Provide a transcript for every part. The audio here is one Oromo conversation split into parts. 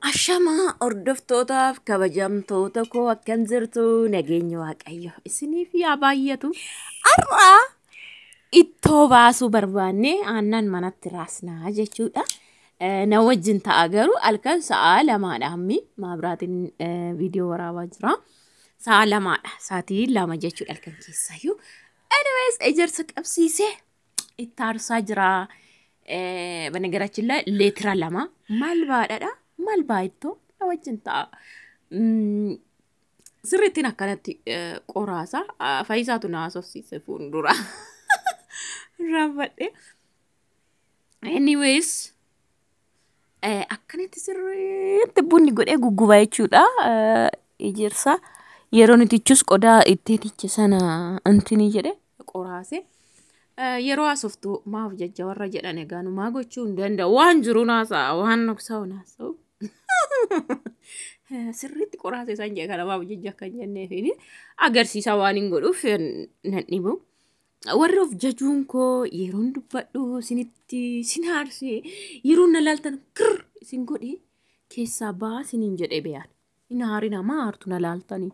Ashama hordoftootaaf kabajamtoota koo akkam jirtu nageenya waaqayyo isiniif yaa baay'atu har'a ittoo baasuu barbaanne aannan manatti raasnaa jechuudha. Na wajjin ta'a garuu halkan sa'a lamaadha hammi maabiraatiin viidiyoo waraabaa jira. Sa'a lamaadha sa'aatii lama jechuudha halkan keessayyuu. Anyways ejersa qabsiisee itti aarsaa jira. በነገራችን ላይ ሌትራ ለማ ማልባዳዳ ማልባይቶ ወጅን ታ ስሪቲን አካነት ቆራሳ ፈይሳቱ ናሶሲስ ፉንዱራ ራበደ ኤኒዌይስ አካነት ስሪት ቡኒ ጎዴ ጉጉባ ይቹዳ ኢጀርሳ የሮኒቲቹስ ቆዳ ኢቴቲች ሰና እንትን ይጀደ ቆራሴ yeroo asoftu maaf jajja warra jedhan egaa nu maa gochuu hin danda'u waan jiru naasaa waan noksaa'u naasa'u sirriitti qoraasee isaan jee kana maaf jajja kan jenneefiin agarsiisa waan hin godhuuf nan dhibu. Warri of jajuun koo yeroon dubbadhu sinitti sin haarsee yeroon na laaltan kirr sin godhee keessaa baa siniin jedhee beeyaan hin haarina maa haartu na laaltanii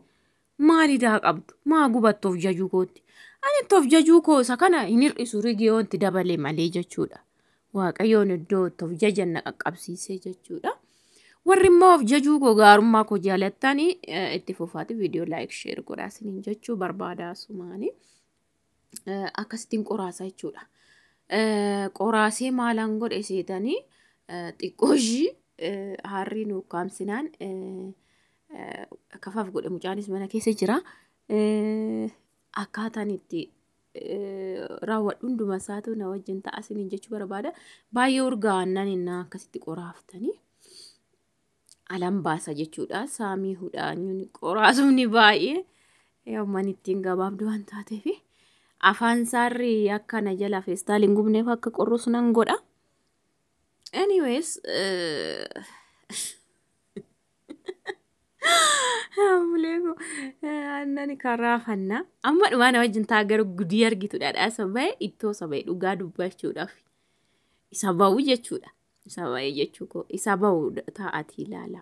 maali daa qabdu maa gubattu of jajuu kootti. Ani tof jajuu koo isa kana hin hir'isu rigiyoonti dabalee malee jechuudha. Waaqayyoon iddoo tof jajan na qaqqabsiisee jechuudha. Warri immoo of jajuu koo gaarummaa koo jaalattanii itti fufaati viidiyoo laayik sheer godhaa isiniin jechuu barbaadaa sumaanii akkasittiin qoraasaa jechuudha. Qoraasee maalaan godhe seetanii xiqqooshii harrii nu kaamsinaan kafaaf godhe mucaanis mana keessa jira. Akkaataan itti raawwadhu hunduma isaatu na wajjin ta'a isiniin jechuu barbaada. Baay'ee urgaa'annan innaa akkasitti qoraaftanii alan baasa jechuudha. Saamii hudhaanyuun qoraasumni baay'ee yoomman ittiin gabaabdu waan taateef afaan saarri akka na jala feestaaliin gubneef akka qorrus nan godha. Anyways Mulego annani karafanna amma dhumaana wajjin taagar gudii argitudha dha sabay ittoo sabay dhugaa dubbachuudhaaf isa ba'u jechuudha. Isa ba'e jechuu ko isa ba'u ta'ati ilaala.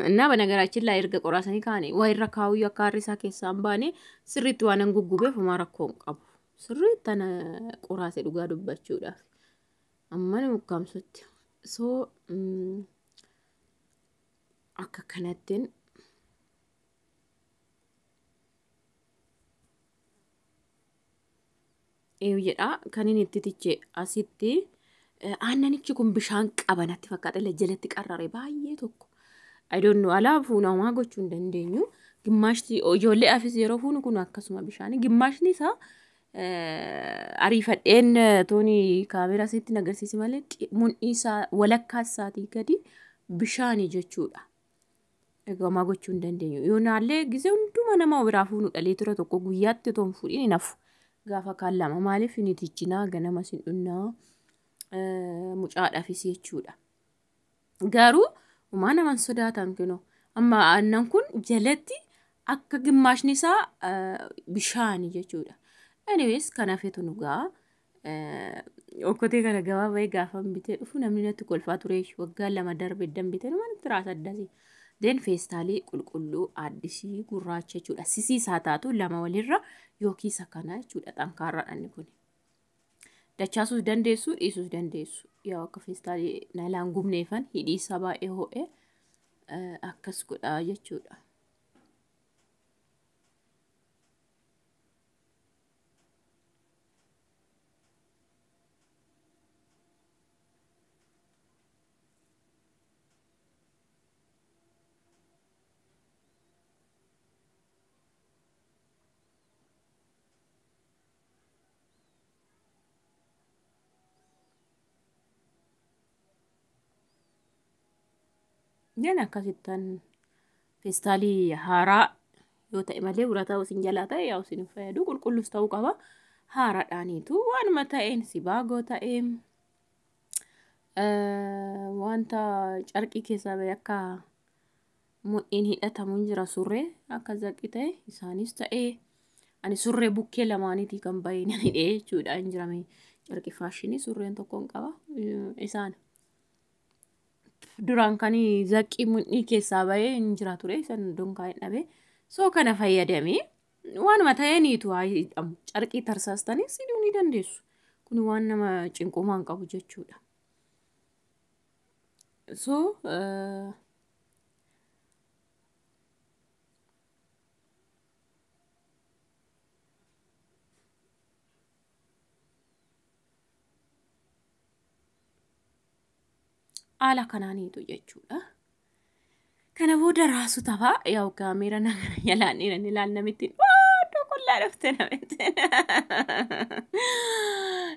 እና በነገራችን ላይ እርገ ቆራሰኒ ካኔ ወይ ረካው ያካሪሳ ከሳም ባኔ ስሪት ዋነን ጉጉቤ ፈማራኮን ቀቡ ስሪት ተነ ቆራሴ ዱጋ ዱባቹዳፍ አማን ሙካምሶት ሶ akka kanattiin jedha kan inni itti tiche asitti aannanichi kun bishaan qabanatti fakkaata jalatti qarrare baay'ee tokko I don't know alaa fuuna maa gochuu hin dandeenyu gimmaashti ijoollee afis yeroo fuunu kun akkasuma bishaan gimmaashni isaa ariifadheen tooni kaameraa sitti agarsiisi malee mul'i isaa walakkaa isaatii gadi bishaanii jechuudha. Egaa maa gochuu hin dandeenyu yoo naallee gisee hunduma nama biraa fuunudha leetira tokko guyyaatti toon fuudhin nafu gaafa kaan lama maaliif ni tichinaa ganama sin dhunnaa mucaadhaafis jechuudha. Garuu umaa naman sodaatan kino amma aannan kun jalatti akka gimmaashni isaa bishaanii jechuudha. Anyways kana feetu nugaa okkotee kana gabaabaa gaafa bitee dhufu namni natti kolfaa ture waggaa lama darbe dambitee nama tiraas addasii. Den feestaalii qulqulluu addisii gurraacha jechuudha. Sisiisaa taatu lama walirra yookiin sakana jechuudha xankaarraadhaan kun. Dachaasuus dandeessu dhiisuus dandeessu. Yaa akka feestaalii nalaan gubneefan hidhii baay'ee ho'e akkas godhaa jechuudha. Yana akkasittan feestaalii haaraa yoo ta'e malee urataa usin jalaa ta'e yaa usin fayyadu qulqullus ta'uu qaba. Haaraadhaaniitu waanuma ta'een si baagoo ta'ee wanta carqii keessaa ba'e akka mudhiin hidhatamuun jira surree akka zaqqi ta'e isaanis ta'ee ani surree bukkee lamaaniitii kan baay'ee hidhee jechuudha hin jirame carqii faashinii surreen tokkoon qaba isaan. duraan kan zaqqii mudhii keessaa bahee hin jira ture san dunkaa hin dhabe soo kana fayyadamee waanuma ta'aniitu haa hidhamu carqii tarsaastanii siduu ni dandeessu kun waan nama cinqumaan qabu jechuudha. So haala kanaaniitu jechuudha. Kana booda raasu tafaa yaa'u kaameera nama yalaan dhiiran ilaal namitti waaduu qullaa dhufte namitti.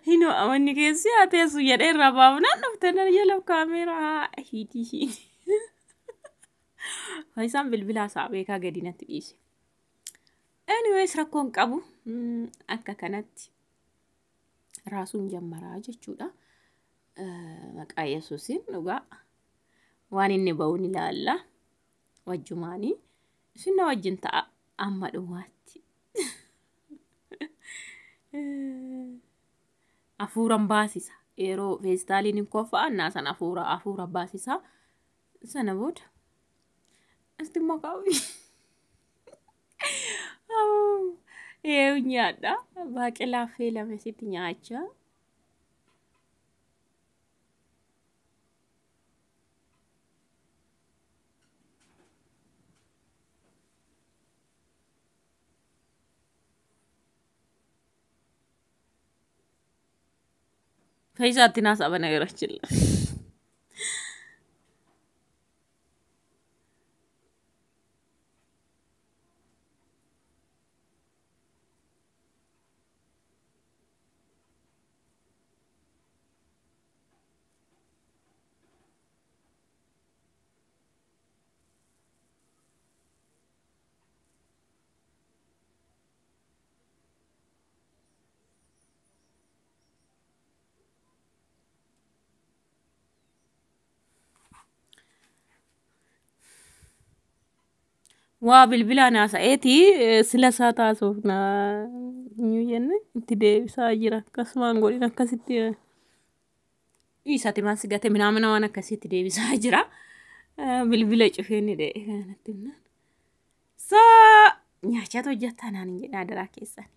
Hinoo amanni keessi haa teessu jedhee irraa baafnaan dhufte na jala kaameeraa hiitii. Faayisaan bilbilaa isaa beekaa gadi natti dhiise. Anyways rakkoon qabu akka kanatti raasuun jammaraa jechuudha. Maqaa Yesuusiin dhugaa waan inni ba'uun ilaalla wajjumaanii isin wajjin ta'a amma dhumaatti afuuran baasisa yeroo feestaaliin koffa'an naasan afuura baasisa sana booda asti maqaawi nyaadha baaqelaa feelame sitti nyaachaa. Faisaatti naas abana garachilla. Waa bilbilaa naasa'eeti sila isaa taasuuf na jenne itti deebisaa jira akkasumaan godhin akkasitti isaati maas gate minamina waan akkasitti deebisaa jira bilbila cufeenni dee kanatti saa nyaachaa hojjattaa naan hin jedhaa daraa keessan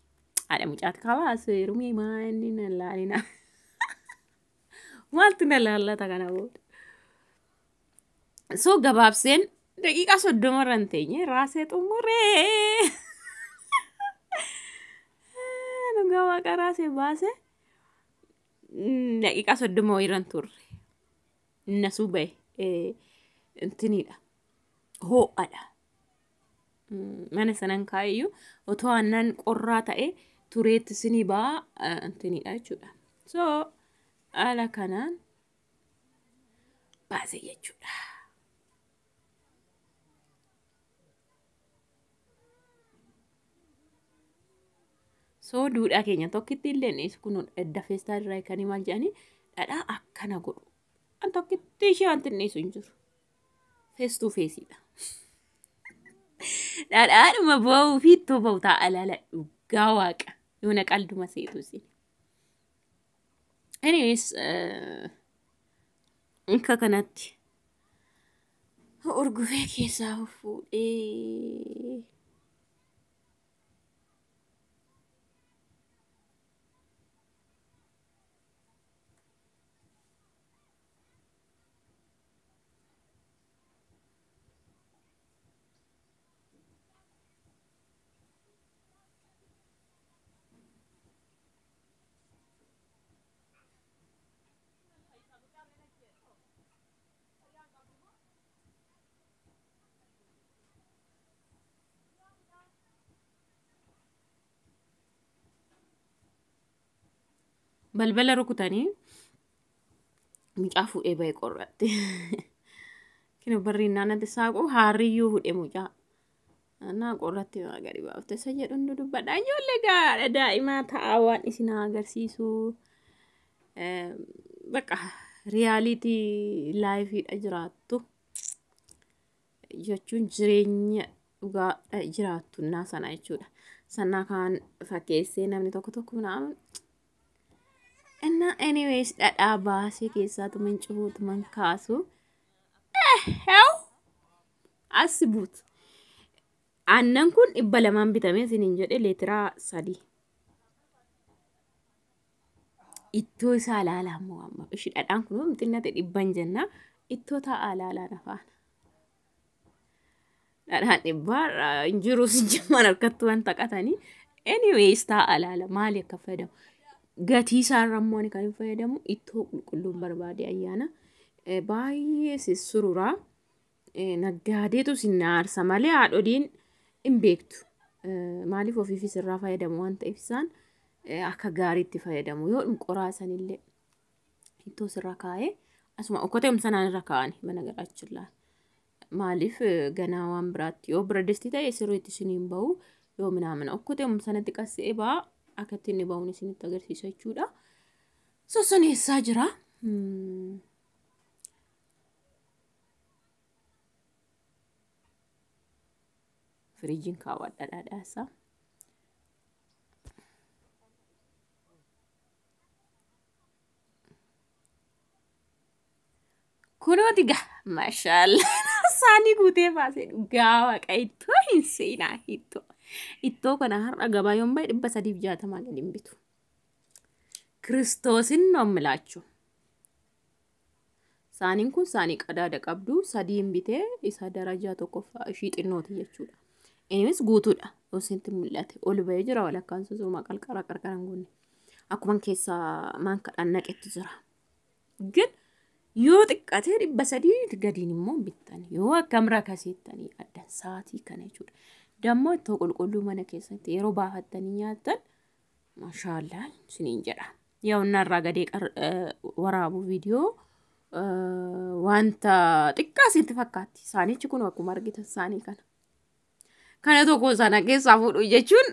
haadha mucaati kabaas rumii maanni na laalina maaltu na laallata kana booda soo gabaabseen daqiiqaa 30 irraan teenye raasee xumuree dhugaa waaqa raasee baase daqiiqaa 30 irraan turre nasuu bahe intiniidha hoo'adha mana sanan kaayyuu otoo aannan qorraa ta'e tureetti sinii baa intiniidha jechuudha. So haala kanaan baase jechuudha. So duudhaa keenya tokkitti illee kun edda feestaa irraa kan maal jedhani dhadhaa akkana godhu. An tokkitti ishee wanti inni sun jiru. Feestuu feesiidha. Dhadhaadhuma ba'uu fi ittoo ba'u ta'a alaala dhugaa waaqa. Yoona qalduma seetu isin. Anyways akka kanatti urgufee keessaa fuudhee balbala rukutanii mucaa fuudhee ba'e qorratti. Kino barriinaan ati saaqu haariyyuu fuudhee mucaa. Naa qorratti gadi baafte isa jedhuun dubbadha. Ijoollee gaadha daa'imaa ta'a waan isin agarsiisu. Bakka riyaalitii laayifiidha jiraattu. Jechuun jireenya dhugaadha jiraattu naa sana jechuudha. Sanaa kaan fakkeessee namni tokko naamu. Anyways dhadhaa baasee keessaa tuman cufuutu man kaasu hew asibut aannan kun 200 bitamee sinin jedhe leetira 3 ittoo isaa ilaalaa moo amma ishi dhadhaan kun xinnate 100 jenna ittoo ta'a ilaalaa nafaan dhadhaan 100 injiru sijjimman harkattu wanta qatanii anyways ta'a ilaala maali akka fayyadamu gatii isaa rammoon kan fayyadamu ittoo qulqulluun barbaade ayyaana baay'ee sissururaa naggaadeetu sinnaarsa malee haadholiin hin beektu maaliif ofiifis irraa fayyadamu waan ta'eef isaan akka gaariitti fayyadamu yoo qoraasanillee ittoo sirra kaa'ee asuma okkoteem sanaan irra kaa'ani mana garaachillaan maaliif ganaa waan biraatti yoo bira distii ta'e sirriitti isiniin bahu yoo minaamina okkoteem sanatti qassee baa akka itti inni bahuun isinitti agarsiisa jechuudha sossoneessaa jira firiijiin kaawwadha dhadhaasaa kunooti gaa maashaallah saanii guutee baasee dhugaa waaqa ittoo hin seenaa ittoo kana har'a gabaa yoon bahe 360 gadi hin bitu kiristoosin nommilaachuu saaniin kun saanii qadaada qabdu 3 hin bitee isa darajaa tokkoffaa ishii xinnooti jechuudha innis guutuudha osinti mul'ate ol bahee jira walakkaan susuma qarqara goone akkuma keessaa maan kadhan naqetti jira ግን yoo xiqqatee 300 gadiin immoo bittan yoo akkam rakaseettanii addan saatii kana jechuudha dammoo ittoo qulqulluu mana keessatti yeroo baafattanii nyaattan maashaallah siniin jedha yoo narraa gadee waraabu viidiyoo wanta xiqqaa sitti fakkaatti saanichi kun akkuma argitan saanii kana tokko sana keessaa fuudhu jechuun